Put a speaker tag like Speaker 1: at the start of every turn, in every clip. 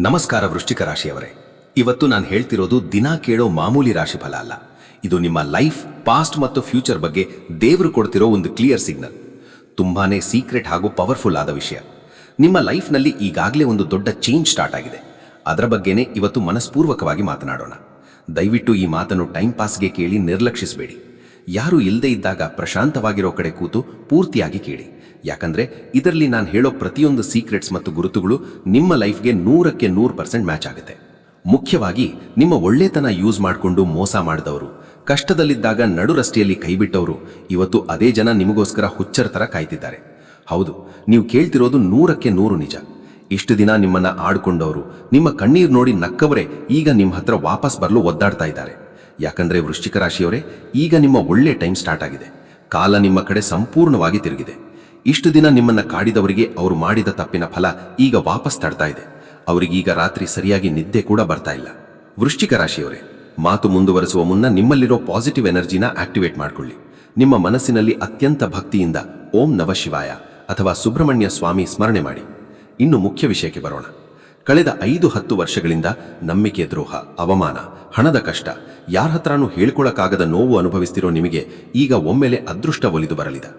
Speaker 1: ನಮಸ್ಕಾರ ವೃಶ್ಚಿಕ ರಾಶಿಯವರೇ. ಇವತ್ತು ನಾನು ಹೇಳ್ತಿರೋದು ದಿನ ಕೇಳೋ ಮಾಮೂಲಿ ರಾಶಿ ಫಲ ಅಲ್ಲ. ಇದು ನಿಮ್ಮ ಲೈಫ್, ಪಾಸ್ಟ್ ಮತ್ತು ಫ್ಯೂಚರ್ ಬಗ್ಗೆ ದೇವರು ಕೊಡ್ತಿರೋ ಒಂದು ಕ್ಲಿಯರ್ ಸಿಗ್ನಲ್. ತುಂಬಾನೇ ಸೀಕ್ರೆಟ್ ಹಾಗೂ ಪವರ್ಫುಲ್ ಆದ ವಿಷಯ. ನಿಮ್ಮ ಲೈಫ್ನಲ್ಲಿ ಈಗಾಗಲೇ ಒಂದು ದೊಡ್ಡ ಚೇಂಜ್ ಸ್ಟಾರ್ಟ್ ಆಗಿದೆ. ಅದರ ಬಗ್ಗೆನೇ ಇವತ್ತು ಮನಸ್ಪೂರ್ವಕವಾಗಿ ಮಾತನಾಡೋಣ. ದಯವಿಟ್ಟು ಈ ಮಾತನ್ನು ಟೈಮ್ ಪಾಸ್ಗೆ ಕೇಳಿ ನಿರ್ಲಕ್ಷಿಸಬೇಡಿ. ಯಾರು ಇಲ್ಲದೇ ಇದ್ದಾಗ ಪ್ರಶಾಂತವಾಗಿರೋ ಕಡೆ ಕೂತು ಪೂರ್ತಿಯಾಗಿ ಕೇಳಿ. ಯಾಕಂದ್ರೆ ಇದರಲ್ಲಿ ನಾನು ಹೇಳೋ ಪ್ರತಿಯೊಂದು ಸೀಕ್ರೆಟ್ಸ್ ಮತ್ತು ಗುರುತುಗಳು ನಿಮ್ಮ ಲೈಫ್ಗೆ 100% ಮ್ಯಾಚ್ ಆಗುತ್ತೆ. ಮುಖ್ಯವಾಗಿ ನಿಮ್ಮ ಒಳ್ಳೆತನ ಯೂಸ್ ಮಾಡಿಕೊಂಡು ಮೋಸ ಮಾಡಿದವರು, ಕಷ್ಟದಲ್ಲಿದ್ದಾಗ ನಡು ರಸ್ತೆಯಲ್ಲಿ ಕೈಬಿಟ್ಟವರು, ಇವತ್ತು ಅದೇ ಜನ ನಿಮಗೋಸ್ಕರ ಹುಚ್ಚರ ಥರ ಕಾಯ್ತಿದ್ದಾರೆ. ಹೌದು, ನೀವು ಕೇಳ್ತಿರೋದು 100% ನಿಜ. ಇಷ್ಟು ದಿನ ನಿಮ್ಮನ್ನ ಆಡ್ಕೊಂಡವರು, ನಿಮ್ಮ ಕಣ್ಣೀರು ನೋಡಿ ನಕ್ಕವರೇ ಈಗ ನಿಮ್ಮ ಹತ್ರ ವಾಪಸ್ ಬರಲು ಒದ್ದಾಡ್ತಾ ಇದ್ದಾರೆ. ಯಾಕಂದ್ರೆ ವೃಶ್ಚಿಕ ರಾಶಿಯವರೇ, ಈಗ ನಿಮ್ಮ ಒಳ್ಳೆ ಟೈಮ್ ಸ್ಟಾರ್ಟ್ ಆಗಿದೆ. ಕಾಲ ನಿಮ್ಮ ಕಡೆ ಸಂಪೂರ್ಣವಾಗಿ ತಿರುಗಿದೆ. ಇಷ್ಟು ದಿನ ನಿಮ್ಮನ್ನ ಕಾಡಿದವರಿಗೆ ಅವರು ಮಾಡಿದ ತಪ್ಪಿನ ಫಲ ಈಗ ವಾಪಸ್ ತಡ್ತಾ ಇದೆ. ಅವರಿಗೀಗ ರಾತ್ರಿ ಸರಿಯಾಗಿ ನಿದ್ದೆ ಕೂಡ ಬರ್ತಾ ಇಲ್ಲ. ವೃಶ್ಚಿಕ ರಾಶಿಯವರೇ, ಮಾತು ಮುಂದುವರಿಸುವ ಮುನ್ನ ನಿಮ್ಮಲ್ಲಿರೋ ಪಾಸಿಟಿವ್ ಎನರ್ಜಿನ ಆಕ್ಟಿವೇಟ್ ಮಾಡಿಕೊಳ್ಳಿ. ನಿಮ್ಮ ಮನಸ್ಸಿನಲ್ಲಿ ಅತ್ಯಂತ ಭಕ್ತಿಯಿಂದ ಓಂ ನವ ಶಿವಾಯ ಅಥವಾ ಸುಬ್ರಹ್ಮಣ್ಯ ಸ್ವಾಮಿ ಸ್ಮರಣೆ ಮಾಡಿ. ಇನ್ನು ಮುಖ್ಯ ವಿಷಯಕ್ಕೆ ಬರೋಣ. ಕಳೆದ 5-10 ವರ್ಷಗಳಿಂದ ನಂಬಿಕೆ ದ್ರೋಹ, ಅವಮಾನ, ಹಣದ ಕಷ್ಟ, ಯಾರ ಹತ್ರನೂ ಹೇಳ್ಕೊಳಕ್ಕಾಗದ ನೋವು ಅನುಭವಿಸ್ತಿರೋ ನಿಮಗೆ ಈಗ ಒಮ್ಮೆಲೆ ಅದೃಷ್ಟ ಒಲಿದು ಬರಲಿದೆ.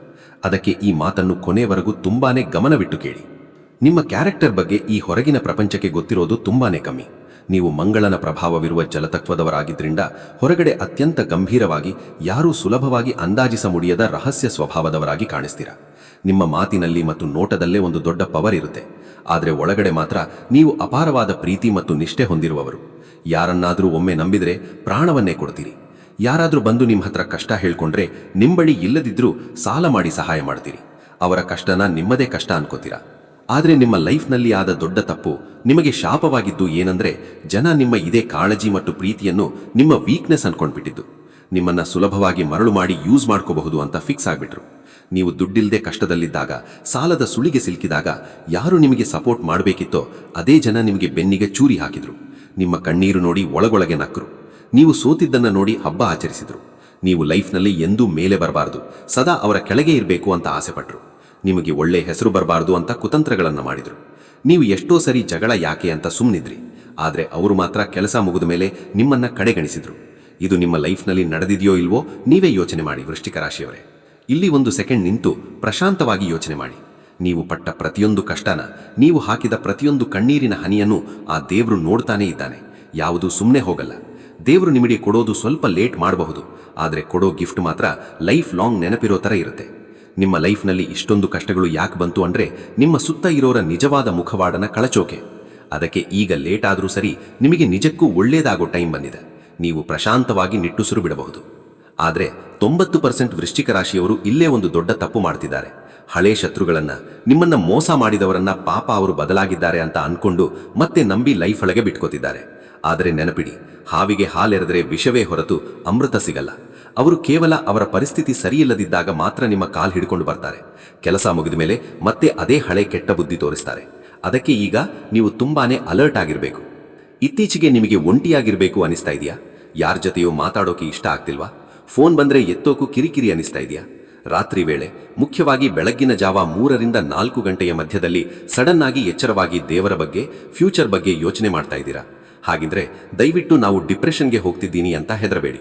Speaker 1: ಅದಕ್ಕೆ ಈ ಮಾತನ್ನು ಕೊನೆಯವರೆಗೂ ತುಂಬಾನೇ ಗಮನವಿಟ್ಟು ಕೇಳಿ. ನಿಮ್ಮ ಕ್ಯಾರೆಕ್ಟರ್ ಬಗ್ಗೆ ಈ ಹೊರಗಿನ ಪ್ರಪಂಚಕ್ಕೆ ಗೊತ್ತಿರೋದು ತುಂಬಾನೇ ಕಮ್ಮಿ. ನೀವು ಮಂಗಳನ ಪ್ರಭಾವವಿರುವ ಜಲತತ್ವದವರಾಗಿದ್ದರಿಂದ ಹೊರಗಡೆ ಅತ್ಯಂತ ಗಂಭೀರವಾಗಿ, ಯಾರೂ ಸುಲಭವಾಗಿ ಅಂದಾಜಿಸ ಮುಡಿಯದ ರಹಸ್ಯ ಸ್ವಭಾವದವರಾಗಿ ಕಾಣಿಸ್ತೀರಾ. ನಿಮ್ಮ ಮಾತಿನಲ್ಲಿ ಮತ್ತು ನೋಟದಲ್ಲೇ ಒಂದು ದೊಡ್ಡ ಪವರ್ ಇರುತ್ತೆ. ಆದರೆ ಒಳಗಡೆ ಮಾತ್ರ ನೀವು ಅಪಾರವಾದ ಪ್ರೀತಿ ಮತ್ತು ನಿಷ್ಠೆ ಹೊಂದಿರುವವರು. ಯಾರನ್ನಾದರೂ ಒಮ್ಮೆ ನಂಬಿದ್ರೆ ಪ್ರಾಣವನ್ನೇ ಕೊಡ್ತೀರಿ. ಯಾರಾದರೂ ಬಂದು ನಿಮ್ಮ ಹತ್ರ ಕಷ್ಟ ಹೇಳ್ಕೊಂಡ್ರೆ ನಿಂಬಳಿ ಇಲ್ಲದಿದ್ರೂ ಸಾಲ ಮಾಡಿ ಸಹಾಯ ಮಾಡ್ತೀರಿ. ಅವರ ಕಷ್ಟನ ನಿಮ್ಮದೇ ಕಷ್ಟ ಅನ್ಕೋತೀರಾ. ಆದರೆ ನಿಮ್ಮ ಲೈಫ್ನಲ್ಲಿ ಆದ ದೊಡ್ಡ ತಪ್ಪು, ನಿಮಗೆ ಶಾಪವಾಗಿದ್ದು ಏನಂದ್ರೆ, ಜನ ನಿಮ್ಮ ಇದೇ ಕಾಳಜಿ ಮತ್ತು ಪ್ರೀತಿಯನ್ನು ನಿಮ್ಮ ವೀಕ್ನೆಸ್ ಅನ್ಕೊಂಡ್ಬಿಟ್ಟಿದ್ದು. ನಿಮ್ಮನ್ನ ಸುಲಭವಾಗಿ ಮರಳು ಮಾಡಿ ಯೂಸ್ ಮಾಡ್ಕೋಬಹುದು ಅಂತ ಫಿಕ್ಸ್ ಆಗ್ಬಿಟ್ರು. ನೀವು ದುಡ್ಡಿಲ್ಲದೆ ಕಷ್ಟದಲ್ಲಿದ್ದಾಗ, ಸಾಲದ ಸುಳಿಗೆ ಸಿಲುಕಿದಾಗ ಯಾರು ನಿಮಗೆ ಸಪೋರ್ಟ್ ಮಾಡಬೇಕಿತ್ತೋ ಅದೇ ಜನ ನಿಮಗೆ ಬೆನ್ನಿಗೆ ಚೂರಿ ಹಾಕಿದ್ರು. ನಿಮ್ಮ ಕಣ್ಣೀರು ನೋಡಿ ಒಳಗೊಳಗೆ ನಕ್ಕರು. ನೀವು ಸೋತಿದ್ದನ್ನು ನೋಡಿ ಹಬ್ಬ ಆಚರಿಸಿದ್ರು. ನೀವು ಲೈಫ್ನಲ್ಲಿ ಎಂದೂ ಮೇಲೆ ಬರಬಾರ್ದು, ಸದಾ ಅವರ ಕೆಳಗೆ ಇರಬೇಕು ಅಂತ ಆಸೆಪಟ್ರು. ನಿಮಗೆ ಒಳ್ಳೆ ಹೆಸರು ಬರಬಾರ್ದು ಅಂತ ಕುತಂತ್ರಗಳನ್ನು ಮಾಡಿದ್ರು. ನೀವು ಎಷ್ಟೋ ಸರಿ ಜಗಳ ಯಾಕೆ ಅಂತ ಸುಮ್ಮನಿದ್ರಿ. ಆದರೆ ಅವರು ಮಾತ್ರ ಕೆಲಸ ಮುಗಿದ ಮೇಲೆ ನಿಮ್ಮನ್ನ ಕಡೆಗಣಿಸಿದ್ರು. ಇದು ನಿಮ್ಮ ಲೈಫ್ನಲ್ಲಿ ನಡೆದಿದೆಯೋ ಇಲ್ವೋ ನೀವೇ ಯೋಚನೆ ಮಾಡಿ. ವೃಶ್ಚಿಕ ರಾಶಿಯವರೇ, ಇಲ್ಲಿ ಒಂದು ಸೆಕೆಂಡ್ ನಿಂತು ಪ್ರಶಾಂತವಾಗಿ ಯೋಚನೆ ಮಾಡಿ. ನೀವು ಪಟ್ಟ ಪ್ರತಿಯೊಂದು ಕಷ್ಟನ, ನೀವು ಹಾಕಿದ ಪ್ರತಿಯೊಂದು ಕಣ್ಣೀರಿನ ಹನಿಯನ್ನು ಆ ದೇವರು ನೋಡ್ತಾನೇ ಇದ್ದಾನೆ. ಯಾವುದೂ ಸುಮ್ಮನೆ ಹೋಗಲ್ಲ. ದೇವರು ನಿಮಗೆ ಕೊಡೋದು ಸ್ವಲ್ಪ ಲೇಟ್ ಮಾಡಬಹುದು, ಆದರೆ ಕೊಡೋ ಗಿಫ್ಟ್ ಮಾತ್ರ ಲೈಫ್ ಲಾಂಗ್ ನೆನಪಿರೋ ಥರ ಇರುತ್ತೆ. ನಿಮ್ಮ ಲೈಫ್ನಲ್ಲಿ ಇಷ್ಟೊಂದು ಕಷ್ಟಗಳು ಯಾಕೆ ಬಂತು ಅಂದರೆ, ನಿಮ್ಮ ಸುತ್ತ ಇರೋರ ನಿಜವಾದ ಮುಖವಾಡನ ಕಳಚೋಕೆ. ಅದಕ್ಕೆ ಈಗ ಲೇಟ್ ಆದರೂ ಸರಿ, ನಿಮಗೆ ನಿಜಕ್ಕೂ ಒಳ್ಳೇದಾಗೋ ಟೈಮ್ ಬಂದಿದೆ. ನೀವು ಪ್ರಶಾಂತವಾಗಿ ನಿಟ್ಟುಸಿರು ಬಿಡಬಹುದು. ಆದರೆ 90% ವೃಶ್ಚಿಕ ರಾಶಿಯವರು ಇಲ್ಲೇ ಒಂದು ದೊಡ್ಡ ತಪ್ಪು ಮಾಡ್ತಿದ್ದಾರೆ. ಹಳೆ ಶತ್ರುಗಳನ್ನ, ನಿಮ್ಮನ್ನ ಮೋಸ ಮಾಡಿದವರನ್ನ ಪಾಪ ಅವರು ಬದಲಾಗಿದ್ದಾರೆ ಅಂತ ಅನ್ಕೊಂಡು ಮತ್ತೆ ನಂಬಿ ಲೈಫ್ ಒಳಗೆ ಬಿಟ್ಕೋತಿದ್ದಾರೆ. ಆದರೆ ನೆನಪಿಡಿ, ಹಾವಿಗೆ ಹಾಲೆರೆದರೆ ವಿಷವೇ ಹೊರತು ಅಮೃತ ಸಿಗಲ್ಲ. ಅವರು ಕೇವಲ ಅವರ ಪರಿಸ್ಥಿತಿ ಸರಿಯಿಲ್ಲದಿದ್ದಾಗ ಮಾತ್ರ ನಿಮ್ಮ ಕಾಲ್ ಹಿಡ್ಕೊಂಡು ಬರ್ತಾರೆ. ಕೆಲಸ ಮುಗಿದ ಮೇಲೆ ಮತ್ತೆ ಅದೇ ಹಳೆ ಕೆಟ್ಟ ಬುದ್ಧಿ ತೋರಿಸ್ತಾರೆ. ಅದಕ್ಕೆ ಈಗ ನೀವು ತುಂಬಾನೇ ಅಲರ್ಟ್ ಆಗಿರಬೇಕು. ಇತ್ತೀಚೆಗೆ ನಿಮಗೆ ಒಂಟಿಯಾಗಿರಬೇಕು ಅನಿಸ್ತಾ ಇದೆಯಾ? ಯಾರ ಜೊತೆಯೋ ಮಾತಾಡೋಕೆ ಇಷ್ಟ ಆಗ್ತಿಲ್ವಾ? ಫೋನ್ ಬಂದ್ರೆ ಎತ್ತೋಕು ಕಿರಿಕಿರಿ ಅನಿಸ್ತಾ ಇದೆಯಾ? ರಾತ್ರಿ ವೇಳೆ, ಮುಖ್ಯವಾಗಿ ಬೆಳಗ್ಗಿನ ಜಾವ 3ರಿಂದ 4 ಗಂಟೆಯ ಮಧ್ಯದಲ್ಲಿ ಸಡನ್ ಆಗಿ ಎಚ್ಚರವಾಗಿ ದೇವರ ಬಗ್ಗೆ, ಫ್ಯೂಚರ್ ಬಗ್ಗೆ ಯೋಚನೆ ಮಾಡ್ತಾ ಇದ್ದೀರಾ? ಹಾಗಿದ್ರೆ ದಯವಿಟ್ಟು ನಾವು ಡಿಪ್ರೆಷನ್ಗೆ ಹೋಗ್ತಿದ್ದೀನಿ ಅಂತ ಹೆದರಬೇಡಿ.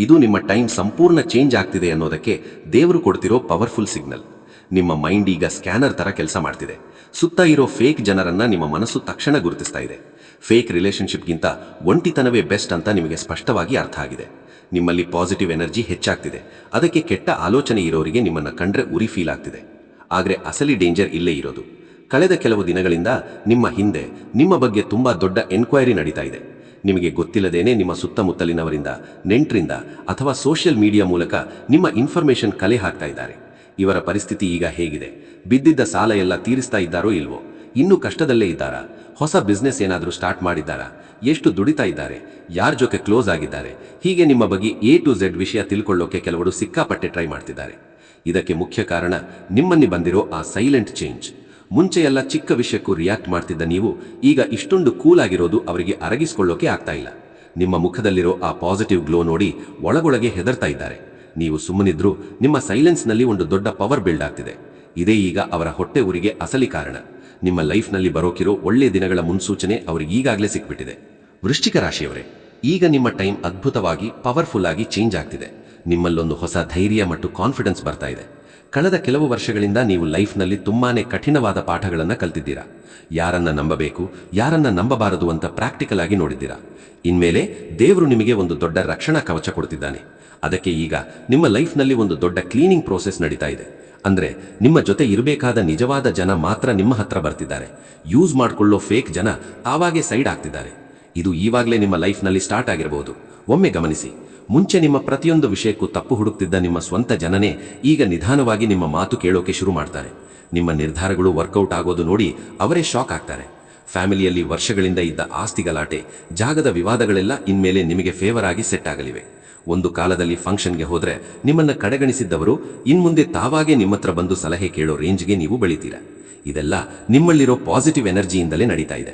Speaker 1: ಇದು ನಿಮ್ಮ ಟೈಮ್ ಸಂಪೂರ್ಣ ಚೇಂಜ್ ಆಗ್ತಿದೆ ಅನ್ನೋದಕ್ಕೆ ದೇವರು ಕೊಡ್ತಿರೋ ಪವರ್ಫುಲ್ ಸಿಗ್ನಲ್. ನಿಮ್ಮ ಮೈಂಡ್ ಈಗ ಸ್ಕ್ಯಾನರ್ ತರ ಕೆಲಸ ಮಾಡ್ತಿದೆ. ಸುತ್ತ ಇರೋ ಫೇಕ್ ಜನರನ್ನ ನಿಮ್ಮ ಮನಸ್ಸು ತಕ್ಷಣ ಗುರುತಿಸ್ತಾ ಇದೆ. ಫೇಕ್ ರಿಲೇಶನ್ಶಿಪ್ಗಿಂತ ಒಂಟಿತನವೇ ಬೆಸ್ಟ್ ಅಂತ ನಿಮಗೆ ಸ್ಪಷ್ಟವಾಗಿ ಅರ್ಥ ಆಗಿದೆ. ನಿಮ್ಮಲ್ಲಿ ಪಾಸಿಟಿವ್ ಎನರ್ಜಿ ಹೆಚ್ಚಾಗ್ತಿದೆ. ಅದಕ್ಕೆ ಕೆಟ್ಟ ಆಲೋಚನೆ ಇರೋರಿಗೆ ನಿಮ್ಮನ್ನ ಕಂಡ್ರೆ ಉರಿ ಫೀಲ್ ಆಗ್ತಿದೆ. ಆದರೆ ಅಸಲಿ ಡೇಂಜರ್ ಇಲ್ಲೇ ಇರೋದು. ಕಳೆದ ಕೆಲವು ದಿನಗಳಿಂದ ನಿಮ್ಮ ಹಿಂದೆ ನಿಮ್ಮ ಬಗ್ಗೆ ತುಂಬಾ ದೊಡ್ಡ ಎನ್ಕ್ವೈರಿ ನಡೀತಾ ಇದೆ. ನಿಮಗೆ ಗೊತ್ತಿಲ್ಲದೇನೆ ನಿಮ್ಮ ಸುತ್ತಮುತ್ತಲಿನವರಿಂದ, ನೆಂಟರಿಂದ ಅಥವಾ ಸೋಷಿಯಲ್ ಮೀಡಿಯಾ ಮೂಲಕ ನಿಮ್ಮ ಇನ್ಫಾರ್ಮೇಶನ್ ಕಲೆ ಹಾಕ್ತಾ ಇದ್ದಾರೆ. ಇವರ ಪರಿಸ್ಥಿತಿ ಈಗ ಹೇಗಿದೆ? ಬಿದ್ದಿದ್ದ ಸಾಲ ಎಲ್ಲ ತೀರಿಸ್ತಾ ಇದ್ದಾರೋ ಇಲ್ವೋ? ಇನ್ನೂ ಕಷ್ಟದಲ್ಲೇ ಇದ್ದಾರಾ? ಹೊಸ ಬಿಸ್ನೆಸ್ ಏನಾದರೂ ಸ್ಟಾರ್ಟ್ ಮಾಡಿದ್ದಾರಾ? ಎಷ್ಟು ದುಡಿತಾ ಇದ್ದಾರೆ? ಯಾರ ಜೊತೆ ಕ್ಲೋಸ್ ಆಗಿದ್ದಾರೆ? ಹೀಗೆ ನಿಮ್ಮ ಬಗ್ಗೆ A to Z ವಿಷಯ ತಿಳ್ಕೊಳ್ಳೋಕೆ ಕೆಲವರು ಸಿಕ್ಕಾಪಟ್ಟೆ ಟ್ರೈ ಮಾಡ್ತಿದ್ದಾರೆ. ಇದಕ್ಕೆ ಮುಖ್ಯ ಕಾರಣ ನಿಮ್ಮಲ್ಲಿ ಬಂದಿರೋ ಆ ಸೈಲೆಂಟ್ ಚೇಂಜ್. ಮುಂಚೆ ಎಲ್ಲ ಚಿಕ್ಕ ವಿಷಯಕ್ಕೂ ರಿಯಾಕ್ಟ್ ಮಾಡ್ತಿದ್ದ ನೀವು ಈಗ ಇಷ್ಟೊಂದು ಕೂಲ್ ಆಗಿರೋದು ಅವರಿಗೆ ಅರಗಿಸ್ಕೊಳ್ಳೋಕೆ ಆಗ್ತಾ ಇಲ್ಲ. ನಿಮ್ಮ ಮುಖದಲ್ಲಿರೋ ಆ ಪಾಸಿಟಿವ್ ಗ್ಲೋ ನೋಡಿ ಒಳಗೊಳಗೆ ಹೆದರ್ತಾ ಇದ್ದಾರೆ. ನೀವು ಸುಮ್ಮನಿದ್ರೂ ನಿಮ್ಮ ಸೈಲೆನ್ಸ್ನಲ್ಲಿ ಒಂದು ದೊಡ್ಡ ಪವರ್ ಬಿಲ್ಡ್ ಆಗ್ತಿದೆ. ಇದೇ ಈಗ ಅವರ ಹೊಟ್ಟೆ ಊರಿಗೆ ಅಸಲಿ ಕಾರಣ.
Speaker 2: ನಿಮ್ಮ ಲೈಫ್ನಲ್ಲಿ ಬರೋಕಿರೋ ಒಳ್ಳೆ ದಿನಗಳ ಮುನ್ಸೂಚನೆ ಅವ್ರಿಗೆ ಈಗಾಗಲೇ ಸಿಕ್ಬಿಟ್ಟಿದೆ. ವೃಶ್ಚಿಕ ರಾಶಿಯವರೇ, ಈಗ ನಿಮ್ಮ ಟೈಮ್ ಅದ್ಭುತವಾಗಿ ಪವರ್ಫುಲ್ ಆಗಿ ಚೇಂಜ್ ಆಗ್ತಿದೆ. ನಿಮ್ಮಲ್ಲೊಂದು ಹೊಸ ಧೈರ್ಯ ಮತ್ತು ಕಾನ್ಫಿಡೆನ್ಸ್ ಬರ್ತಾ ಇದೆ. ಕಳೆದ ಕೆಲವು ವರ್ಷಗಳಿಂದ ನೀವು ಲೈಫ್ನಲ್ಲಿ ತುಂಬಾನೇ ಕಠಿಣವಾದ ಪಾಠಗಳನ್ನು ಕಲ್ತಿದ್ದೀರಾ. ಯಾರನ್ನ ನಂಬಬೇಕು, ಯಾರನ್ನ ನಂಬಬಾರದು ಅಂತ ಪ್ರಾಕ್ಟಿಕಲ್ ಆಗಿ ನೋಡಿದ್ದೀರಾ. ಇನ್ಮೇಲೆ ದೇವರು ನಿಮಗೆ ಒಂದು ದೊಡ್ಡ ರಕ್ಷಣಾ ಕವಚ ಕೊಡ್ತಿದ್ದಾನೆ. ಅದಕ್ಕೆ ಈಗ ನಿಮ್ಮ ಲೈಫ್ನಲ್ಲಿ ಒಂದು ದೊಡ್ಡ ಕ್ಲೀನಿಂಗ್ ಪ್ರೋಸೆಸ್ ನಡೀತಾ ಇದೆ. ಅಂದ್ರೆ ನಿಮ್ಮ ಜೊತೆ ಇರಬೇಕಾದ ನಿಜವಾದ ಜನ ಮಾತ್ರ ನಿಮ್ಮ ಹತ್ರ ಬರ್ತಿದ್ದಾರೆ. ಯೂಸ್ ಮಾಡಿಕೊಳ್ಳೋ ಫೇಕ್ ಜನ ಆವಾಗೆ ಸೈಡ್ ಆಗ್ತಿದ್ದಾರೆ. ಇದು ಈವಾಗಲೇ ನಿಮ್ಮ ಲೈಫ್ನಲ್ಲಿ ಸ್ಟಾರ್ಟ್ ಆಗಿರಬಹುದು. ಒಮ್ಮೆ ಗಮನಿಸಿ, ಮುಂಚೆ ನಿಮ್ಮ ಪ್ರತಿಯೊಂದು ವಿಷಯಕ್ಕೂ ತಪ್ಪು ಹುಡುಕ್ತಿದ್ದ ನಿಮ್ಮ ಸ್ವಂತ ಜನನೇ ಈಗ ನಿಧಾನವಾಗಿ ನಿಮ್ಮ ಮಾತು ಕೇಳೋಕೆ ಶುರು ಮಾಡ್ತಾರೆ. ನಿಮ್ಮ ನಿರ್ಧಾರಗಳು ವರ್ಕೌಟ್ ಆಗೋದು ನೋಡಿ ಅವರೇ ಶಾಕ್ ಆಗ್ತಾರೆ. ಫ್ಯಾಮಿಲಿಯಲ್ಲಿ ವರ್ಷಗಳಿಂದ ಇದ್ದ ಆಸ್ತಿ ಗಲಾಟೆ, ಜಾಗದ ವಿವಾದಗಳೆಲ್ಲ ಇನ್ಮೇಲೆ ನಿಮಗೆ ಫೇವರ್ ಆಗಿ ಸೆಟ್ ಆಗಲಿವೆ. ಒಂದು ಕಾಲದಲ್ಲಿ ಫಂಕ್ಷನ್ಗೆ ಹೋದ್ರೆ ನಿಮ್ಮನ್ನ ಕಡೆಗಣಿಸಿದ್ದವರು ಇನ್ಮುಂದೆ ತಾವಾಗೆ ನಿಮ್ಮತ್ರ ಬಂದು ಸಲಹೆ ಕೇಳೋ ರೇಂಜ್ಗೆ ನೀವು ಬೆಳಿತೀರಾ. ಇದೆಲ್ಲ ನಿಮ್ಮಲ್ಲಿರೋ ಪಾಸಿಟಿವ್ ಎನರ್ಜಿಯಿಂದಲೇ ನಡೀತಾ ಇದೆ.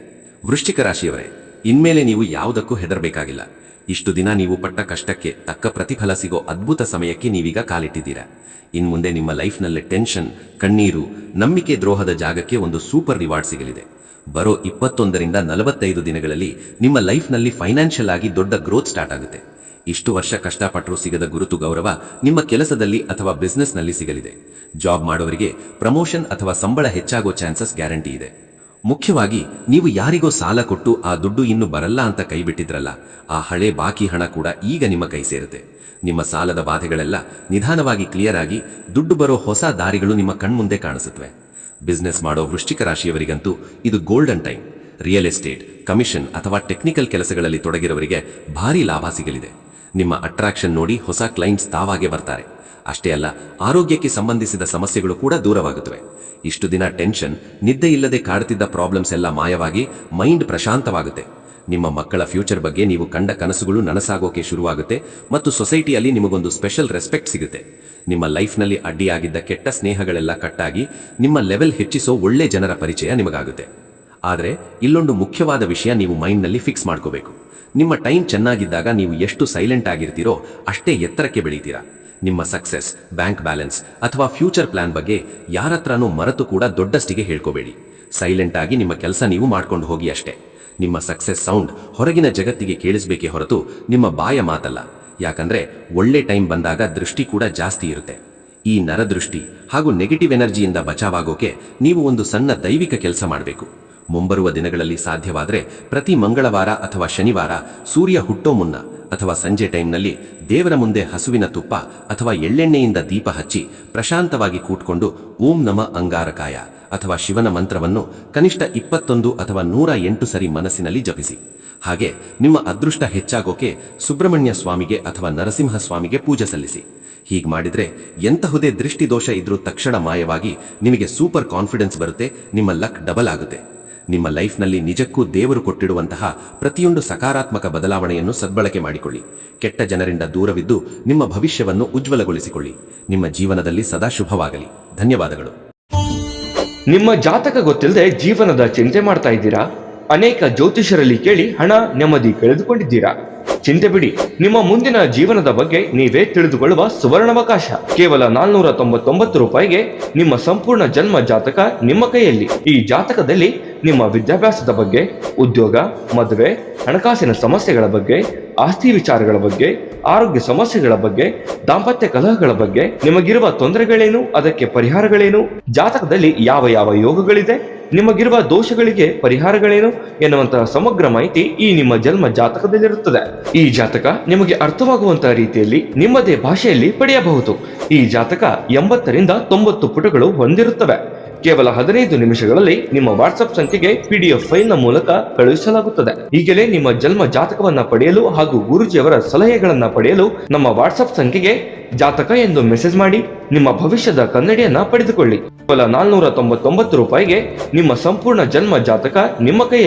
Speaker 2: ವೃಶ್ಚಿಕ ರಾಶಿಯವರೇ, ಇನ್ಮೇಲೆ ನೀವು ಯಾವುದಕ್ಕೂ ಹೆದರಬೇಕಾಗಿಲ್ಲ. ಇಷ್ಟು ದಿನ ನೀವು ಪಟ್ಟ ಕಷ್ಟಕ್ಕೆ ತಕ್ಕ ಪ್ರತಿಫಲ ಸಿಗೋ ಅದ್ಭುತ ಸಮಯಕ್ಕೆ ನೀವೀಗ ಕಾಲಿಟ್ಟಿದ್ದೀರಾ. ಇನ್ಮುಂದೆ ನಿಮ್ಮ ಲೈಫ್ನಲ್ಲೇ ಟೆನ್ಷನ್, ಕಣ್ಣೀರು, ನಂಬಿಕೆ ದ್ರೋಹದ ಜಾಗಕ್ಕೆ ಒಂದು ಸೂಪರ್ ರಿವಾರ್ಡ್ ಸಿಗಲಿದೆ. ಬರೋ 21ರಿಂದ 45 ದಿನಗಳಲ್ಲಿ ನಿಮ್ಮ ಲೈಫ್ನಲ್ಲಿ ಫೈನಾನ್ಷಿಯಲ್ ಆಗಿ ದೊಡ್ಡ ಗ್ರೋತ್ ಸ್ಟಾರ್ಟ್ ಆಗುತ್ತೆ. ಇಷ್ಟು ವರ್ಷ ಕಷ್ಟಪಟ್ಟರೂ ಸಿಗದ ಗುರುತು ಗೌರವ ನಿಮ್ಮ ಕೆಲಸದಲ್ಲಿ ಅಥವಾ ಬಿಸ್ನೆಸ್ನಲ್ಲಿ ಸಿಗಲಿದೆ. ಜಾಬ್ ಮಾಡೋರಿಗೆ ಪ್ರಮೋಷನ್ ಅಥವಾ ಸಂಬಳ ಹೆಚ್ಚಾಗೋ ಚಾನ್ಸಸ್ ಗ್ಯಾರಂಟಿ ಇದೆ. ಮುಖ್ಯವಾಗಿ ನೀವು ಯಾರಿಗೋ ಸಾಲ ಕೊಟ್ಟು ಆ ದುಡ್ಡು ಇನ್ನು ಬರಲ್ಲ ಅಂತ ಕೈಬಿಟ್ಟಿದ್ರಲ್ಲ, ಆ ಹಳೆ ಬಾಕಿ ಹಣ ಕೂಡ ಈಗ ನಿಮ್ಮ ಕೈ ಸೇರುತ್ತೆ. ನಿಮ್ಮ ಸಾಲದ ಬಾಧೆಗಳೆಲ್ಲ ನಿಧಾನವಾಗಿ ಕ್ಲಿಯರ್ ಆಗಿ ದುಡ್ಡು ಬರೋ ಹೊಸ ದಾರಿಗಳು ನಿಮ್ಮ ಕಣ್ಮುಂದೆ ಕಾಣಿಸುತ್ತವೆ. ಬಿಸ್ನೆಸ್ ಮಾಡೋ ವೃಶ್ಚಿಕ ರಾಶಿಯವರಿಗಂತೂ ಇದು golden time. Real estate, commission ಅಥವಾ ಟೆಕ್ನಿಕಲ್ ಕೆಲಸಗಳಲ್ಲಿ ತೊಡಗಿರೋರಿಗೆ ಭಾರಿ ಲಾಭ ಸಿಗಲಿದೆ. ನಿಮ್ಮ ಅಟ್ರಾಕ್ಷನ್ ನೋಡಿ ಹೊಸ ಕ್ಲೈಂಟ್ಸ್ ತಾವಾಗೆ ಬರ್ತಾರೆ. ಅಷ್ಟೇ ಅಲ್ಲ, ಆರೋಗ್ಯಕ್ಕೆ ಸಂಬಂಧಿಸಿದ ಸಮಸ್ಯೆಗಳು ಕೂಡ ದೂರವಾಗುತ್ತವೆ. ಇಷ್ಟು ದಿನ ಟೆನ್ಷನ್, ನಿದ್ದೆ ಇಲ್ಲದೆ ಕಾಡುತ್ತಿದ್ದ ಪ್ರಾಬ್ಲಮ್ಸ್ ಎಲ್ಲ ಮಾಯವಾಗಿ ಮೈಂಡ್ ಪ್ರಶಾಂತವಾಗುತ್ತೆ. ನಿಮ್ಮ ಮಕ್ಕಳ ಫ್ಯೂಚರ್ ಬಗ್ಗೆ ನೀವು ಕಂಡ ಕನಸುಗಳು ನನಸಾಗೋಕೆ ಶುರುವಾಗುತ್ತೆ ಮತ್ತು ಸೊಸೈಟಿಯಲ್ಲಿ ನಿಮಗೊಂದು ಸ್ಪೆಷಲ್ ರೆಸ್ಪೆಕ್ಟ್ ಸಿಗುತ್ತೆ. ನಿಮ್ಮ ಲೈಫ್ನಲ್ಲಿ ಅಡ್ಡಿಯಾಗಿದ್ದ ಕೆಟ್ಟ ಸ್ನೇಹಗಳೆಲ್ಲ ಕಟ್ಟಾಗಿ ನಿಮ್ಮ ಲೆವೆಲ್ ಹೆಚ್ಚಿಸೋ ಒಳ್ಳೆ ಜನರ ಪರಿಚಯ ನಿಮಗಾಗುತ್ತೆ. ಆದರೆ ಇಲ್ಲೊಂದು ಮುಖ್ಯವಾದ ವಿಷಯ ನೀವು ಮೈಂಡ್ನಲ್ಲಿ ಫಿಕ್ಸ್ ಮಾಡ್ಕೋಬೇಕು. ನಿಮ್ಮ ಟೈಮ್ ಚೆನ್ನಾಗಿದ್ದಾಗ ನೀವು ಎಷ್ಟು ಸೈಲೆಂಟ್ ಆಗಿರ್ತೀರೋ ಅಷ್ಟೇ ಎತ್ತರಕ್ಕೆ ಬೆಳೀತೀರಾ. ನಿಮ್ಮ ಸಕ್ಸೆಸ್, ಬ್ಯಾಂಕ್ ಬ್ಯಾಲೆನ್ಸ್ ಅಥವಾ ಫ್ಯೂಚರ್ ಪ್ಲಾನ್ ಬಗ್ಗೆ ಯಾರತ್ರನೂ ಮರೆತು ಕೂಡ ದೊಡ್ಡಷ್ಟಿಗೆ ಹೇಳ್ಕೋಬೇಡಿ. ಸೈಲೆಂಟ್ ಆಗಿ ನಿಮ್ಮ ಕೆಲಸ ನೀವು ಮಾಡ್ಕೊಂಡು ಹೋಗಿ ಅಷ್ಟೇ. ನಿಮ್ಮ ಸಕ್ಸೆಸ್ ಸೌಂಡ್ ಹೊರಗಿನ ಜಗತ್ತಿಗೆ ಕೇಳಿಸ್ಬೇಕೇ ಹೊರತು ನಿಮ್ಮ ಬಾಯ ಮಾತಲ್ಲ. ಯಾಕಂದ್ರೆ ಒಳ್ಳೆ ಟೈಮ್ ಬಂದಾಗ ದೃಷ್ಟಿ ಕೂಡ ಜಾಸ್ತಿ ಇರುತ್ತೆ. ಈ ನರದೃಷ್ಟಿ ಹಾಗೂ ನೆಗೆಟಿವ್ ಎನರ್ಜಿಯಿಂದ ಬಚಾವಾಗೋಕೆ ನೀವು ಒಂದು ಸಣ್ಣ ದೈವಿಕ ಕೆಲಸ ಮಾಡಬೇಕು. ಮುಂಬರುವ ದಿನಗಳಲ್ಲಿ ಸಾಧ್ಯವಾದರೆ ಪ್ರತಿ ಮಂಗಳವಾರ ಅಥವಾ ಶನಿವಾರ ಸೂರ್ಯ ಹುಟ್ಟೋ ಮುನ್ನ ಅಥವಾ ಸಂಜೆ ಟೈಮ್ನಲ್ಲಿ ದೇವರ ಮುಂದೆ ಹಸುವಿನ ತುಪ್ಪ ಅಥವಾ ಎಳ್ಳೆಣ್ಣೆಯಿಂದ ದೀಪ ಹಚ್ಚಿ ಪ್ರಶಾಂತವಾಗಿ ಕೂತ್ಕೊಂಡು ಓಂ ನಮ ಅಂಗಾರಕಾಯ ಅಥವಾ ಶಿವನ ಮಂತ್ರವನ್ನು ಕನಿಷ್ಠ 21 ಅಥವಾ 108 ಸರಿ ಮನಸ್ಸಿನಲ್ಲಿ ಜಪಿಸಿ. ಹಾಗೆ ನಿಮ್ಮ ಅದೃಷ್ಟ ಹೆಚ್ಚಾಗೋಕೆ ಸುಬ್ರಹ್ಮಣ್ಯ ಸ್ವಾಮಿಗೆ ಅಥವಾ ನರಸಿಂಹ ಸ್ವಾಮಿಗೆ ಪೂಜೆ ಸಲ್ಲಿಸಿ. ಹೀಗೆ ಮಾಡಿದ್ರೆ ಎಂತಹುದೇ ದೃಷ್ಟಿದೋಷ ಇದ್ರೂ ತಕ್ಷಣ ಮಾಯವಾಗಿ ನಿಮಗೆ ಸೂಪರ್ ಕಾನ್ಫಿಡೆನ್ಸ್ ಬರುತ್ತೆ. ನಿಮ್ಮ ಲಕ್ ಡಬಲ್ ಆಗುತ್ತೆ. ನಿಮ್ಮ ಲೈಫ್ನಲ್ಲಿ ನಿಜಕ್ಕೂ ದೇವರು ಕೊಟ್ಟಿಡುವಂತಹ ಪ್ರತಿಯೊಂದು ಸಕಾರಾತ್ಮಕ ಬದಲಾವಣೆಯನ್ನು ಸದ್ಬಳಕೆ ಮಾಡಿಕೊಳ್ಳಿ. ಕೆಟ್ಟ ಜನರಿಂದ ದೂರವಿದ್ದು ನಿಮ್ಮ ಭವಿಷ್ಯವನ್ನು ಉಜ್ವಲಗೊಳಿಸಿಕೊಳ್ಳಿ. ನಿಮ್ಮ ಜೀವನದಲ್ಲಿ ಸದಾ ಶುಭವಾಗಲಿ. ಧನ್ಯವಾದಗಳು.
Speaker 3: ನಿಮ್ಮ ಜಾತಕ ಗೊತ್ತಿಲ್ಲದೆ ಜೀವನದ ಚಿಂತೆ ಮಾಡ್ತಾ ಇದ್ದೀರಾ? ಅನೇಕ ಜ್ಯೋತಿಷರಲ್ಲಿ ಕೇಳಿ ಹಣ, ನೆಮ್ಮದಿ ಕಳೆದುಕೊಂಡಿದ್ದೀರಾ? ಚಿಂತೆ ಬಿಡಿ, ನಿಮ್ಮ ಮುಂದಿನ ಜೀವನದ ಬಗ್ಗೆ ನೀವೇ ತಿಳಿದುಕೊಳ್ಳುವ ಸುವರ್ಣಾವಕಾಶ. ಕೇವಲ 499 ರೂಪಾಯಿಗೆ ನಿಮ್ಮ ಸಂಪೂರ್ಣ ಜನ್ಮ ಜಾತಕ ನಿಮ್ಮ ಕೈಯಲ್ಲಿ. ಈ ಜಾತಕದಲ್ಲಿ ನಿಮ್ಮ ವಿದ್ಯಾಭ್ಯಾಸದ ಬಗ್ಗೆ, ಉದ್ಯೋಗ, ಮದುವೆ, ಹಣಕಾಸಿನ ಸಮಸ್ಯೆಗಳ ಬಗ್ಗೆ, ಆಸ್ತಿ ವಿಚಾರಗಳ ಬಗ್ಗೆ, ಆರೋಗ್ಯ ಸಮಸ್ಯೆಗಳ ಬಗ್ಗೆ, ದಾಂಪತ್ಯ ಕಲಹಗಳ ಬಗ್ಗೆ, ನಿಮಗಿರುವ ತೊಂದರೆಗಳೇನು, ಅದಕ್ಕೆ ಪರಿಹಾರಗಳೇನು, ಜಾತಕದಲ್ಲಿ ಯಾವ ಯಾವ ಯೋಗಗಳಿದೆ, ನಿಮಗಿರುವ ದೋಷಗಳಿಗೆ ಪರಿಹಾರಗಳೇನು ಎನ್ನುವಂತಹ ಸಮಗ್ರ ಮಾಹಿತಿ ಈ ನಿಮ್ಮ ಜನ್ಮ ಜಾತಕದಲ್ಲಿರುತ್ತದೆ. ಈ ಜಾತಕ ನಿಮಗೆ ಅರ್ಥವಾಗುವಂತಹ ರೀತಿಯಲ್ಲಿ ನಿಮ್ಮದೇ ಭಾಷೆಯಲ್ಲಿ ಪಡೆಯಬಹುದು. ಈ ಜಾತಕ 80ರಿಂದ 90 ಪುಟಗಳು ಹೊಂದಿರುತ್ತವೆ. ಕೇವಲ 15 ನಿಮಿಷಗಳಲ್ಲಿ ನಿಮ್ಮ ವಾಟ್ಸ್ಆಪ್ ಸಂಖ್ಯೆಗೆ PDF ಫೈಲ್ ನ ಮೂಲಕ ಕಳುಹಿಸಲಾಗುತ್ತದೆ. ಈಗಲೇ ನಿಮ್ಮ ಜನ್ಮ ಜಾತಕವನ್ನ ಪಡೆಯಲು ಹಾಗೂ ಗುರುಜಿಯವರ ಸಲಹೆಗಳನ್ನ ಪಡೆಯಲು ನಮ್ಮ ವಾಟ್ಸ್ಆಪ್ ಸಂಖ್ಯೆಗೆ ಜಾತಕ ಎಂದು ಮೆಸೇಜ್ ಮಾಡಿ ನಿಮ್ಮ ಭವಿಷ್ಯದ ಕನ್ನಡಿಯನ್ನ ಪಡೆದುಕೊಳ್ಳಿ. ಕೇವಲ 499 ರೂಪಾಯಿಗೆ ನಿಮ್ಮ ಸಂಪೂರ್ಣ ಜನ್ಮ ಜಾತಕ ನಿಮ್ಮ ಕೈಯಲ್ಲಿ.